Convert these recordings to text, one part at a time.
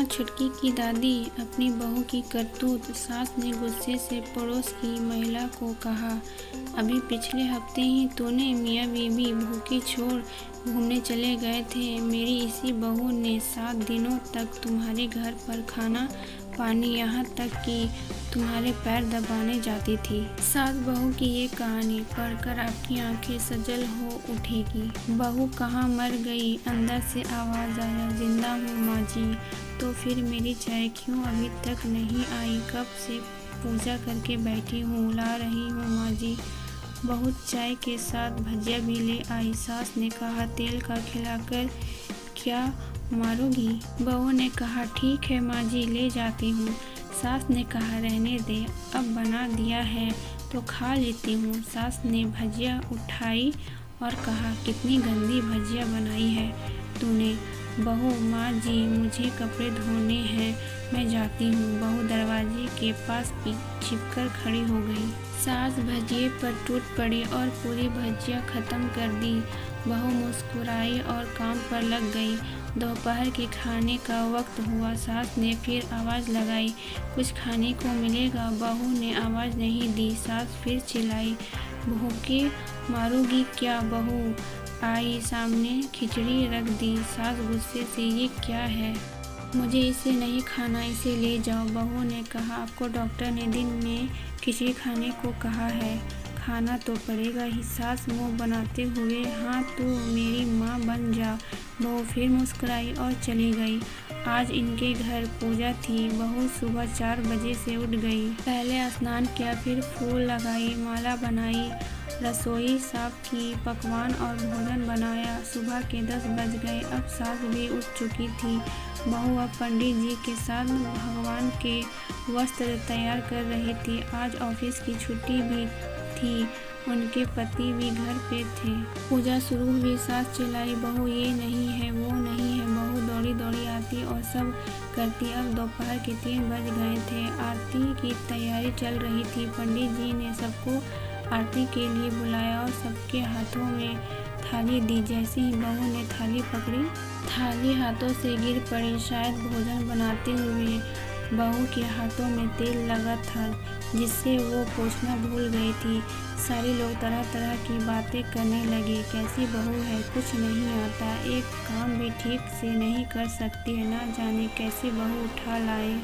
छुटकी की दादी अपनी बहू की करतूत। सास ने गुस्से से पड़ोस की महिला को कहा, अभी पिछले हफ्ते ही तूने मियाँ बीवी भूखी छोड़ घूमने चले गए थे। मेरी इसी बहू ने 7 दिनों तक तुम्हारे घर पर खाना पानी, यहाँ तक कि तुम्हारे पैर दबाने जाती थी। सास बहू की ये कहानी पढ़कर आपकी आंखें सजल हो उठेगी। बहू कहाँ मर गई? अंदर से आवाज़ आया, जिंदा हूँ माँ जी। तो फिर मेरी चाय क्यों अभी तक नहीं आई? कब से पूजा करके बैठी हूँ, ला रही हूँ माँ जी। बहू चाय के साथ भजिया भी ले आई। सास ने कहा, तेल का खिलाकर क्या मारोगी? बहू ने कहा, ठीक है माँ जी, ले जाती हूँ। सास ने कहा, रहने दे, अब बना दिया है तो खा लेती हूँ। सास ने भजिया उठाई और कहा, कितनी गंदी भजिया बनाई है तूने। बहू, माँ जी मुझे कपड़े धोने हैं, मैं जाती हूँ। बहू दरवाजे के पास छिपकर खड़ी हो गई। सास भजिए पर टूट पड़ी और पूरी भजिया खत्म कर दी। बहू मुस्कुराई और काम पर लग गई। दोपहर के खाने का वक्त हुआ। सास ने फिर आवाज़ लगाई, कुछ खाने को मिलेगा? बहू ने आवाज़ नहीं दी। सास फिर चिल्लाई, भूखे मारोगी क्या? बहू आई, सामने खिचड़ी रख दी। सास गुस्से से, ये क्या है? मुझे इसे नहीं खाना, इसे ले जाओ। बहू ने कहा, आपको डॉक्टर ने दिन में खिचड़ी खाने को कहा है, खाना तो पड़ेगा ही। सास मुंह बनाते हुए, हाँ तू मेरी माँ बन जा। बहू फिर मुस्कुराई और चली गई। आज इनके घर पूजा थी। बहू सुबह 4 बजे से उठ गई। पहले स्नान किया, फिर फूल लगाई, माला बनाई, रसोई साफ की, पकवान और भोजन बनाया। सुबह के 10 बज गए। अब सास भी उठ चुकी थी। बहू अब पंडित जी के साथ भगवान के वस्त्र तैयार कर रही थी। आज ऑफिस की छुट्टी भी थी, उनके पति भी घर पे थे। पूजा शुरू हुई। सास चिल्लाई, बहू ये नहीं है, वो नहीं है। बहू दौड़ी दौड़ी आती और सब करती। अब दोपहर के 3 बज गए थे। आरती की तैयारी चल रही थी। पंडित जी ने सबको आरती के लिए बुलाया और सबके हाथों में थाली दी। जैसे ही बहू ने थाली पकड़ी, थाली हाथों से गिर पड़ी। शायद भोजन बनाते हुए बहू के हाथों में तेल लगा था, जिससे वो पोंछना भूल गई थी। सारे लोग तरह तरह की बातें करने लगे। कैसी बहू है, कुछ नहीं आता, एक काम भी ठीक से नहीं कर सकती है, ना जाने कैसे बहू उठा लाए।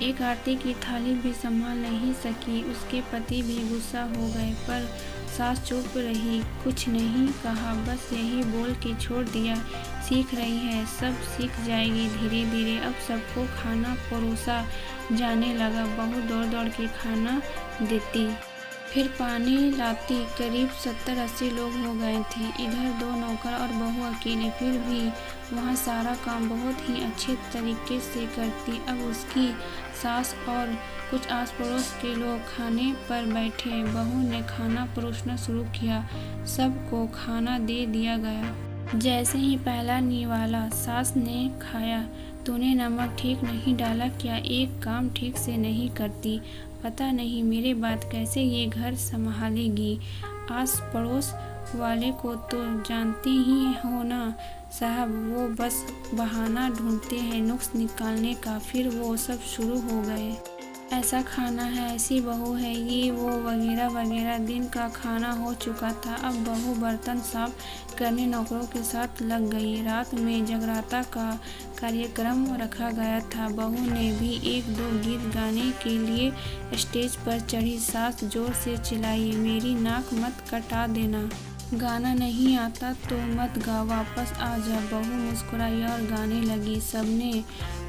एक आरती की थाली भी संभाल नहीं सकी। उसके पति भी गुस्सा हो गए, पर सास चुप रही, कुछ नहीं कहा, बस यही बोल के छोड़ दिया, सीख रही है, सब सीख जाएगी धीरे धीरे। अब सबको खाना परोसा जाने लगा। बहू दौड़ दौड़ के खाना देती, फिर पानी लाती। करीब 70-80 लोग हो गए थे। इधर 2 नौकर और बहू अकेले, फिर भी वहाँ सारा काम बहुत ही अच्छे तरीके से करती। अब उसकी सास और कुछ आस पड़ोस के लोग खाने पर बैठे। बहू ने खाना परोसना शुरू किया। सबको खाना दे दिया गया। जैसे ही पहला निवाला सास ने खाया, तूने नमक ठीक नहीं डाला क्या? एक काम ठीक से नहीं करती, पता नहीं मेरे बाद कैसे ये घर संभालेगी। आस पड़ोस वाले को तो जानते ही हो ना साहब, वो बस बहाना ढूंढते हैं नुक्स निकालने का। फिर वो सब शुरू हो गए, ऐसा खाना है, ऐसी बहू है, ये वो वगैरह वगैरह। दिन का खाना हो चुका था। अब बहू बर्तन साफ करने नौकरों के साथ लग गई। रात में जगराता का कार्यक्रम रखा गया था। बहू ने भी 1-2 गीत गाने के लिए स्टेज पर चढ़ी। सास जोर से चिल्लाई, मेरी नाक मत कटा देना, गाना नहीं आता तो मत गा, वापस आ जा। बहू मुस्कुराई और गाने लगी। सबने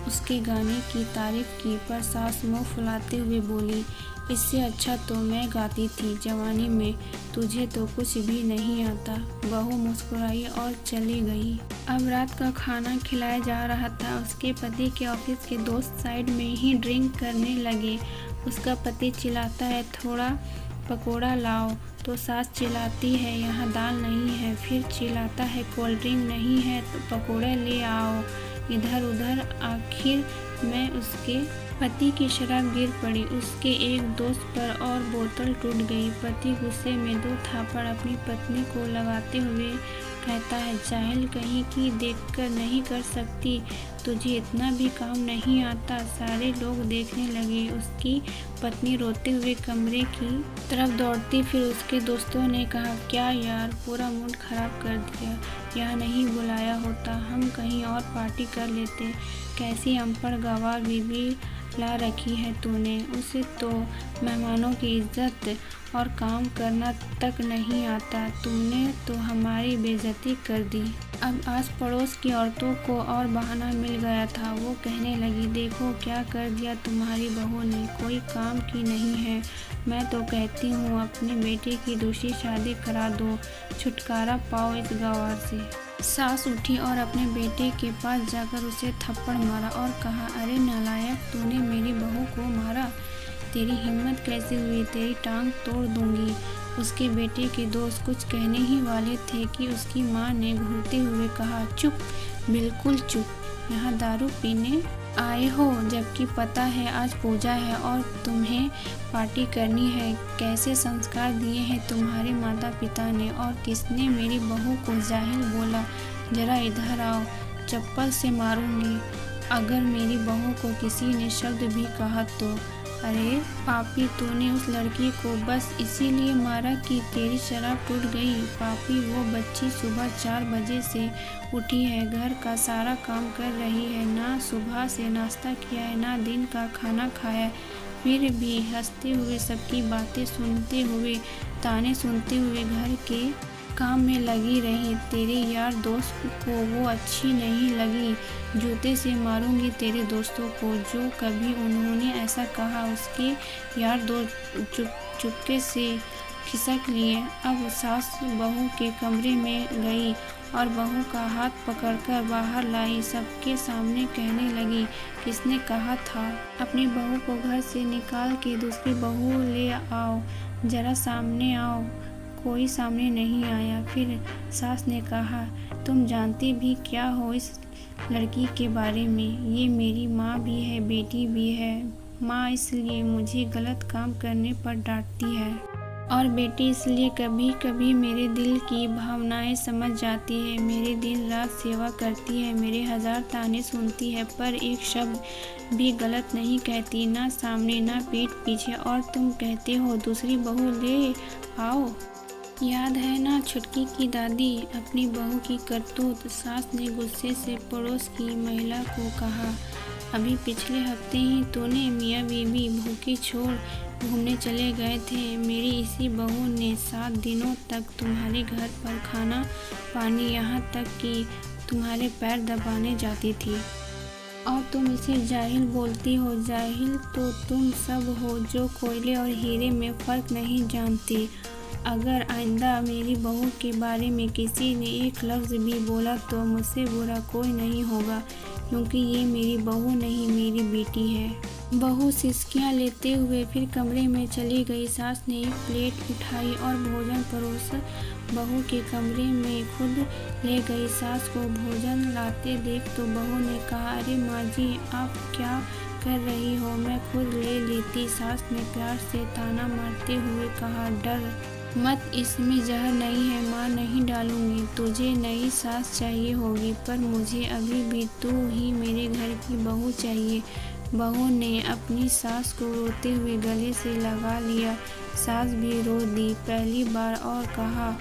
उसके गाने की तारीफ की, पर सास मुंह फुलाते हुए बोली, इससे अच्छा तो मैं गाती थी जवानी में, तुझे तो कुछ भी नहीं आता। बहू मुस्कुराई और चली गई। अब रात का खाना खिलाया जा रहा था। उसके पति के ऑफिस के दोस्त साइड में ही ड्रिंक करने लगे। उसका पति चिल्लाता है, थोड़ा पकोड़ा लाओ, तो सास चिल्लाती है, यहाँ दाल नहीं है। फिर चिल्लाता है, कोल्ड ड्रिंक नहीं है तो पकोड़े ले आओ। इधर उधर आखिर में उसके पति की शराब गिर पड़ी। उसके एक दोस्त पर और बोतल टूट गई। पति गुस्से में 2 थापड़ अपनी पत्नी को लगाते हुए रहता है। जाहिल कहीं की देखकर नहीं कर सकती, तुझे इतना भी काम नहीं आता। सारे लोग देखने लगे। उसकी पत्नी रोते हुए कमरे की तरफ दौड़ती। फिर उसके दोस्तों ने कहा, क्या यार, पूरा मूड खराब कर दिया। यहाँ नहीं बुलाया होता, हम कहीं और पार्टी कर लेते। कैसी अनपढ़ गंवार बीबी ला रखी है तूने। उसे तो मेहमानों की इज्जत और काम करना तक नहीं आता। तुमने तो हमारी बेइज्जती कर दी। अब आस पड़ोस की औरतों को और बहाना मिल गया था। वो कहने लगी, देखो क्या कर दिया तुम्हारी बहू ने, कोई काम की नहीं है। मैं तो कहती हूँ अपने बेटे की दूसरी शादी करा दो, छुटकारा पाओ इस गंवार से। सास उठी और अपने बेटे के पास जाकर उसे थप्पड़ मारा और कहा, अरे नालायक, तूने मेरी बहू को मारा। तेरी हिम्मत कैसे हुई, तेरी टांग तोड़ दूंगी। उसके बेटे के दोस्त कुछ कहने ही वाले थे कि उसकी माँ ने घूरते हुए कहा, चुप, बिल्कुल चुप। यहाँ दारू पीने आए हो, जबकि पता है आज पूजा है और तुम्हें पार्टी करनी है। कैसे संस्कार दिए हैं तुम्हारे माता पिता ने, और किसने मेरी बहू को जाहिल बोला। जरा इधर आओ, चप्पल से मारूंगी अगर मेरी बहू को किसी ने शब्द भी कहा तो। अरे पापी, तूने उस लड़की को बस इसीलिए मारा कि तेरी शराब टूट गई। पापी, वो बच्ची सुबह 4 बजे से उठी है, घर का सारा काम कर रही है, ना सुबह से नाश्ता किया है, ना दिन का खाना खाया, फिर भी हंसते हुए सबकी बातें सुनते हुए, ताने सुनते हुए घर के काम में लगी रही। तेरे यार दोस्त को वो अच्छी नहीं लगी। जूते से मारूंगी तेरे दोस्तों को जो कभी उन्होंने ऐसा कहा। उसके यार दोस्त चुपके से खिसक लिए। अब सास बहू के कमरे में गई और बहू का हाथ पकड़कर बाहर लाई। सबके सामने कहने लगी, किसने कहा था अपनी बहू को घर से निकाल के दूसरी बहू ले आओ, जरा सामने आओ। कोई सामने नहीं आया। फिर सास ने कहा, तुम जानती भी क्या हो इस लड़की के बारे में। ये मेरी माँ भी है, बेटी भी है। माँ इसलिए मुझे गलत काम करने पर डांटती है और बेटी इसलिए कभी कभी मेरे दिल की भावनाएं समझ जाती है। मेरे दिन रात सेवा करती है, मेरे 1000 ताने सुनती है, पर एक शब्द भी गलत नहीं कहती, ना सामने ना पीठ पीछे। और तुम कहते हो दूसरी बहू ले आओ। याद है ना छुटकी की दादी, अपनी बहू की करतूत। सास ने गुस्से से पड़ोस की महिला को कहा, अभी पिछले हफ्ते ही तूने मियाँ बीवी भूखी छोड़ घूमने चले गए थे। मेरी इसी बहू ने 7 दिनों तक तुम्हारे घर पर खाना पानी, यहाँ तक कि तुम्हारे पैर दबाने जाती थी, और तुम इसे जाहिल बोलती हो। जाहिल तो तुम सब हो जो कोयले और हीरे में फ़र्क नहीं जानती। अगर आइंदा मेरी बहू के बारे में किसी ने एक लफ्ज़ भी बोला तो मुझसे बुरा कोई नहीं होगा, क्योंकि ये मेरी बहू नहीं, मेरी बेटी है। बहू सिसकियाँ लेते हुए फिर कमरे में चली गई। सास ने एक प्लेट उठाई और भोजन परोस बहू के कमरे में खुद ले गई। सास को भोजन लाते देख तो बहू ने कहा, अरे माँ जी, आप क्या कर रही हो, मैं खुद ले लेती। सास ने प्यार से ताना मारते हुए कहा, डर मत, इसमें जहर नहीं है माँ, नहीं डालूंगी। तुझे नई सास चाहिए होगी, पर मुझे अभी भी तू ही मेरे घर की बहू चाहिए। बहू ने अपनी सास को रोते हुए गले से लगा लिया। सास भी रो दी पहली बार और कहा,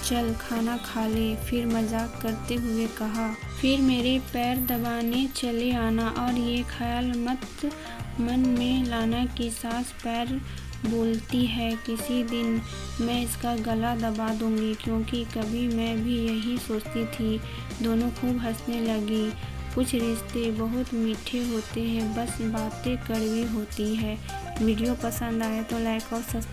चल खाना खा ले। फिर मजाक करते हुए कहा, फिर मेरे पैर दबाने चले आना, और ये ख्याल मत मन में लाना कि सास पैर बोलती है किसी दिन मैं इसका गला दबा दूंगी, क्योंकि कभी मैं भी यही सोचती थी। दोनों खूब हंसने लगी। कुछ रिश्ते बहुत मीठे होते हैं, बस बातें कड़वी होती है। वीडियो पसंद आए तो लाइक और सब्सक्राइब